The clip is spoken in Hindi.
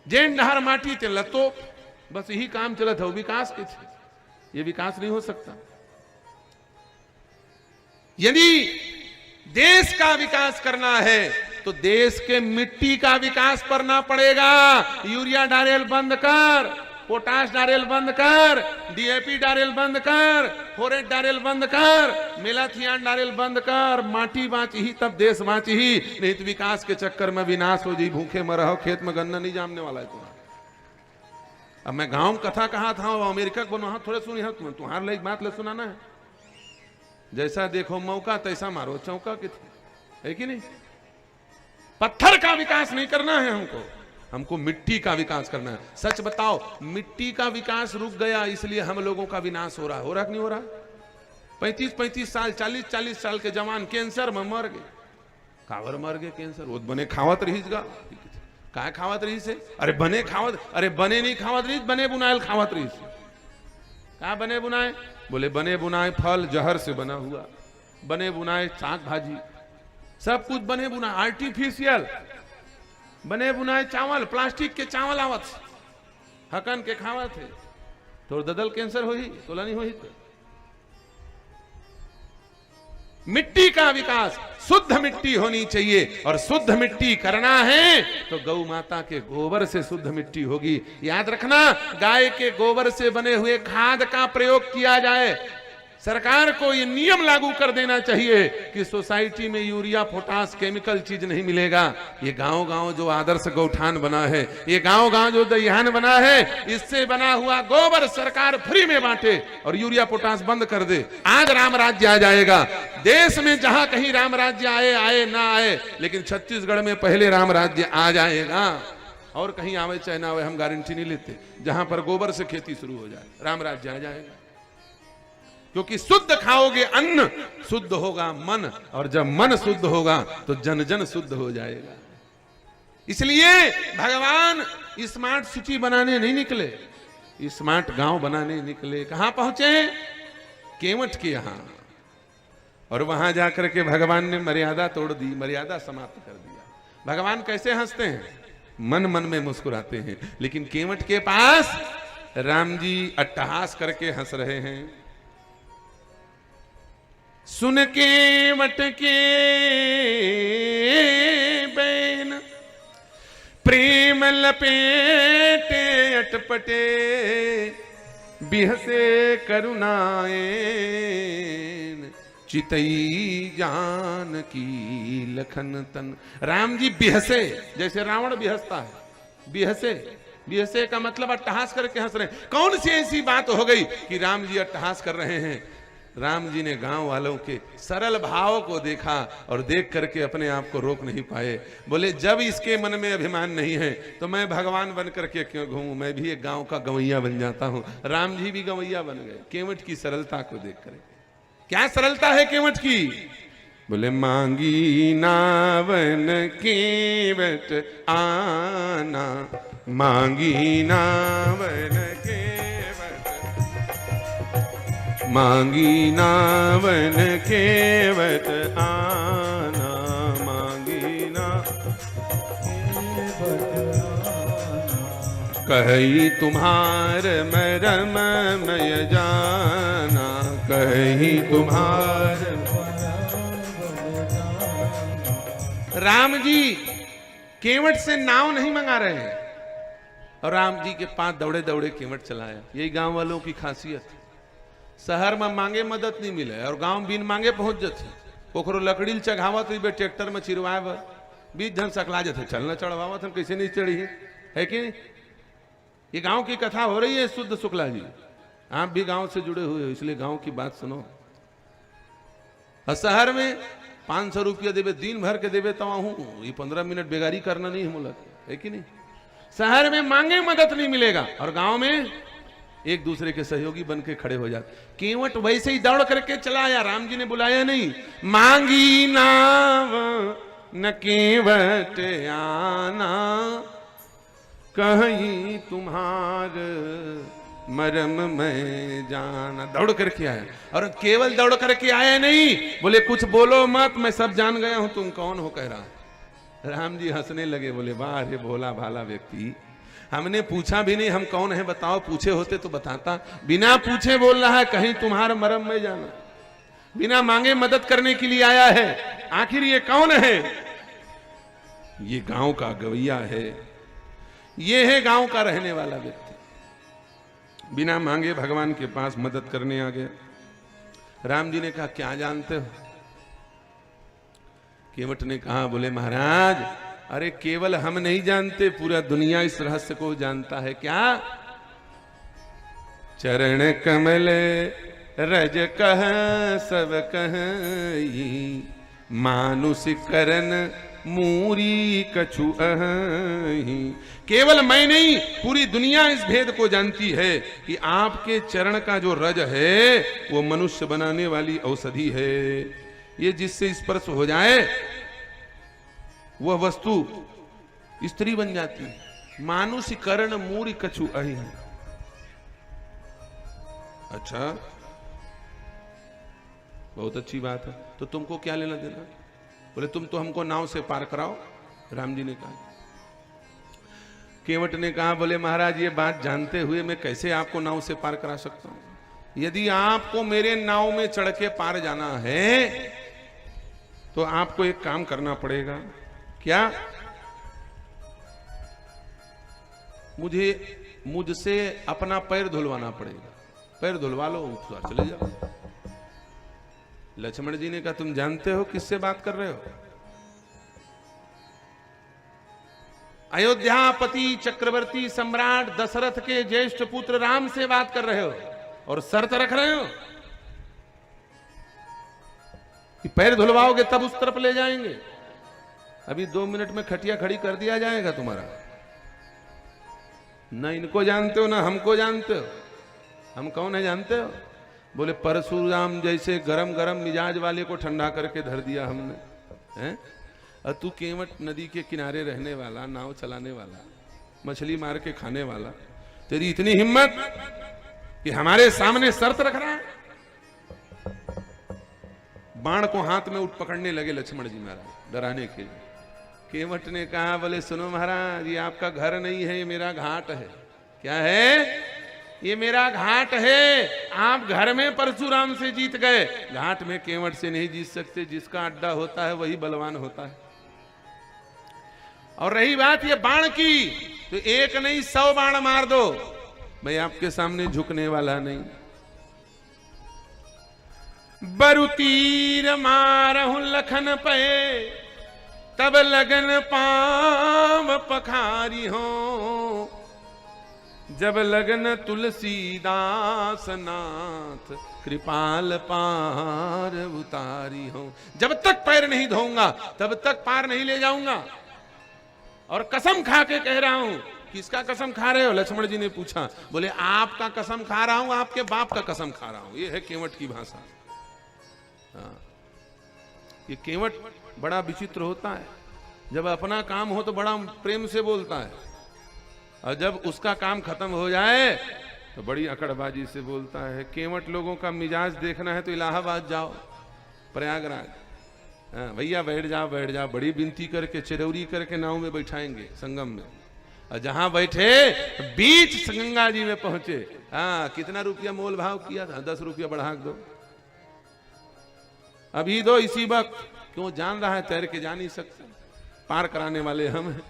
जेन डहर माटी ते लतो, बस यही काम चलत है विकास के थे। ये विकास नहीं हो सकता। यदि देश का विकास करना है तो देश के मिट्टी का विकास करना पड़ेगा। यूरिया डालेल बंद कर, पोटाश डालेल बंद कर, डीएपी डालेल बंद कर, फोरेट डालेल बंद कर, मेलाथियान डालेल बंद कर। माटी बाँची ही तब देश बाँची ही, नहीं तो विकास के चक्कर में विनाश हो जाए। भूखे मरहो, खेत में गन्ना नहीं जामने वाला है तुम्हारा। अब मैं गांव में कथा कहा था, अमेरिका को वहां थोड़े सुनी है, तुम्हारे लिए एक बात ले सुनाना है। जैसा देखो मौका तैसा मारो चौका की थी, है कि नहीं। पत्थर का विकास नहीं करना है हमको, हमको मिट्टी का विकास करना है। सच बताओ, मिट्टी का विकास रुक गया इसलिए हम लोगों का विनाश हो रहा है। हो रहा कि नहीं हो रहा? 35-35 साल, 40-40 साल के जवान कैंसर में मर गए। कावर मर गए कैंसर? वो बने खावत रही का खावत रही से? अरे बने खावत, अरे बने नहीं खावत रही, बने बुनाएल खावत रही से। क्या बने बुनाए? बोले बने बुनाए फल जहर से बना हुआ, बने बुनाए साग भाजी, सब कुछ बने बुना आर्टिफिशियल, बने बुनाए चावल, प्लास्टिक के चावल आवत हकन के खावत है। तो ददल कैंसर हो ही तोला नहीं हो ही। तो मिट्टी का विकास, शुद्ध मिट्टी होनी चाहिए, और शुद्ध मिट्टी करना है तो गौ माता के गोबर से शुद्ध मिट्टी होगी। याद रखना, गाय के गोबर से बने हुए खाद का प्रयोग किया जाए। सरकार को यह नियम लागू कर देना चाहिए कि सोसाइटी में यूरिया पोटाश केमिकल चीज नहीं मिलेगा। ये गांव गांव जो आदर्श गौठान बना है, ये गांव गांव जो दहियान बना है, इससे बना हुआ गोबर सरकार फ्री में बांटे और यूरिया पोटाश बंद कर दे। आज राम राज्य आ जाएगा। देश में जहां कहीं राम राज्य आए आए ना आए, लेकिन छत्तीसगढ़ में पहले राम राज्य आ जाएगा। और कहीं आवे चाहे ना आवे हम गारंटी नहीं लेते। जहां पर गोबर से खेती शुरू हो जाए राम राज्य आ जाएगा। क्योंकि शुद्ध खाओगे अन्न, शुद्ध होगा मन, और जब मन शुद्ध होगा तो जन जन शुद्ध हो जाएगा। इसलिए भगवान स्मार्ट सिटी बनाने नहीं निकले, स्मार्ट गांव बनाने निकले। कहां पहुंचे? केवट के यहां। और वहां जाकर के भगवान ने मर्यादा तोड़ दी, मर्यादा समाप्त कर दिया। भगवान कैसे हंसते हैं? मन मन में मुस्कुराते हैं। लेकिन केवट के पास राम जी अट्टहास करके हंस रहे हैं। सुन के वट के बैन प्रेम लपेटे अटपटे, बिहसे करुणाएं चितई जान की लखन तन। राम जी बिहसे, जैसे रावण बिहसता है। बिहसे, बिहसे का मतलब अट्टहास करके हंस रहे हैं। कौन सी ऐसी बात हो गई कि राम जी अट्टहास कर रहे हैं? राम जी ने गांव वालों के सरल भाव को देखा और देख करके अपने आप को रोक नहीं पाए। बोले जब इसके मन में अभिमान नहीं है तो मैं भगवान बन करके क्यों घूमूं? मैं भी एक गांव का गवैया बन जाता हूं। राम जी भी गवैया बन गए केवट की सरलता को देख कर। क्या सरलता है केवट की? बोले मांगी नावन केवट आना, मांगी नावन मांगी नावन केवट आना, मांगी ना कहीं तुम्हार मरम मय जाना, कहीं तुम्हार। राम जी केवट से नाव नहीं मंगा रहे हैं, और राम जी के पास दौड़े दौड़े केवट चलाया। यही गांव वालों की खासियत। शहर में मांगे मदद नहीं मिले और गांव बिन मांगे पहुंच जाते। पोखरो लकड़ी चढ़ावत हुई ट्रैक्टर में चिरवाए बर 20 जन सकला जाते, चलना चढ़वावत हम कैसे नहीं चढ़ी है कि नहीं? ये गांव की कथा हो रही है शुद्ध शुक्ला जी। आप भी गांव से जुड़े हुए हो इसलिए गांव की बात सुनो। और शहर में 500 रुपया देवे, दिन भर के देवे तो हूं, ये 15 मिनट बेगारी करना नहीं है मुलक, है कि नहीं? शहर में मांगे मदद नहीं मिलेगा और गांव में एक दूसरे के सहयोगी बन के खड़े हो जाते। केवट वैसे ही दौड़ करके चला आया, राम जी ने बुलाया नहीं। मांगी नाव न केवट आना, कहीं तुम्हार मरम में जाना। दौड़ करके आया, और केवल दौड़ करके आया नहीं, बोले कुछ बोलो मत, मैं सब जान गया हूं तुम कौन हो, कह रहा। राम जी हंसने लगे, बोले वाह रे भोला भाला व्यक्ति, हमने पूछा भी नहीं हम कौन है बताओ, पूछे होते तो बताता। बिना पूछे बोल रहा है कहीं तुम्हारा मरम में जाना, बिना मांगे मदद करने के लिए आया है। आखिर ये कौन है? ये गांव का गवैया है, ये है गांव का रहने वाला व्यक्ति। बिना मांगे भगवान के पास मदद करने आ गया। राम जी ने कहा क्या जानते हो? केवट ने कहा, बोले महाराज अरे केवल हम नहीं जानते, पूरा दुनिया इस रहस्य को जानता है। क्या? चरण कमल रज कह सब कहि, मानुष करन मूरी कछु अहि। केवल मैं नहीं, पूरी दुनिया इस भेद को जानती है कि आपके चरण का जो रज है वो मनुष्य बनाने वाली औषधि है। ये जिससे स्पर्श हो जाए वह वस्तु स्त्री बन जाती है। मानुष करण मूरी कछु अहि। अच्छा, बहुत अच्छी बात है, तो तुमको क्या लेना देना? बोले तुम तो हमको नाव से पार कराओ। राम जी ने कहा। केवट ने कहा, बोले महाराज ये बात जानते हुए मैं कैसे आपको नाव से पार करा सकता हूं? यदि आपको मेरे नाव में चढ़ के पार जाना है तो आपको एक काम करना पड़ेगा। क्या? मुझसे अपना पैर धुलवाना पड़ेगा। पैर धुलवा लो, चले जाओ। लक्ष्मण जी ने कहा तुम जानते हो किससे बात कर रहे हो? अयोध्यापति चक्रवर्ती सम्राट दशरथ के ज्येष्ठ पुत्र राम से बात कर रहे हो और शर्त रख रहे हो कि पैर धुलवाओगे तब उस तरफ ले जाएंगे। अभी 2 मिनट में खटिया खड़ी कर दिया जाएगा तुम्हारा। ना इनको जानते हो ना हमको जानते हो। हम कौन है जानते हो? बोले परशुराम जैसे गरम गरम मिजाज वाले को ठंडा करके धर दिया हमने, हैं? और तू केवट नदी के किनारे रहने वाला, नाव चलाने वाला, मछली मार के खाने वाला, तेरी इतनी हिम्मत कि हमारे सामने शर्त रख रहा है? बाण को हाथ में उठ पकड़ने लगे लक्ष्मण जी महाराज डराने के लिए। केवट ने कहा, बोले सुनो महाराज ये आपका घर नहीं है, ये मेरा घाट है। क्या है? ये मेरा घाट है। आप घर में परशुराम से जीत गए, घाट में केवट से नहीं जीत सकते। जिसका अड्डा होता है वही बलवान होता है। और रही बात ये बाण की, तो एक नहीं 100 बाण मार दो, मैं आपके सामने झुकने वाला नहीं। बरु तीर मारहु लखन पे, तब लगन पाव पखारी हो। जब लगन तुलसीदास नाथ, कृपाल पार उतारी हो। जब तक पैर नहीं धोऊंगा तब तक पार नहीं ले जाऊंगा। और कसम खा के कह रहा हूं। किसका कसम खा रहे हो? लक्ष्मण जी ने पूछा। बोले आपका कसम खा रहा हूं, आपके बाप का कसम खा रहा हूं। ये है केवट की भाषा। ये केवट बड़ा विचित्र होता है। जब अपना काम हो तो बड़ा प्रेम से बोलता है, और जब उसका काम खत्म हो जाए तो बड़ी अकड़बाजी से बोलता है। केवट लोगों का मिजाज देखना है तो इलाहाबाद जाओ, प्रयागराज। भैया बैठ जाओ बैठ जाओ, बड़ी विनती करके चिरौरी करके नाव में बैठाएंगे संगम में। और जहां बैठे बीच गंगा जी में पहुंचे, कितना रुपया मोल भाव किया था? 10 रुपया बढ़ा दो, अभी दो इसी वक्त। क्यों? जान रहा है तैर के जा नहीं सकते, पार कराने वाले हम हैं।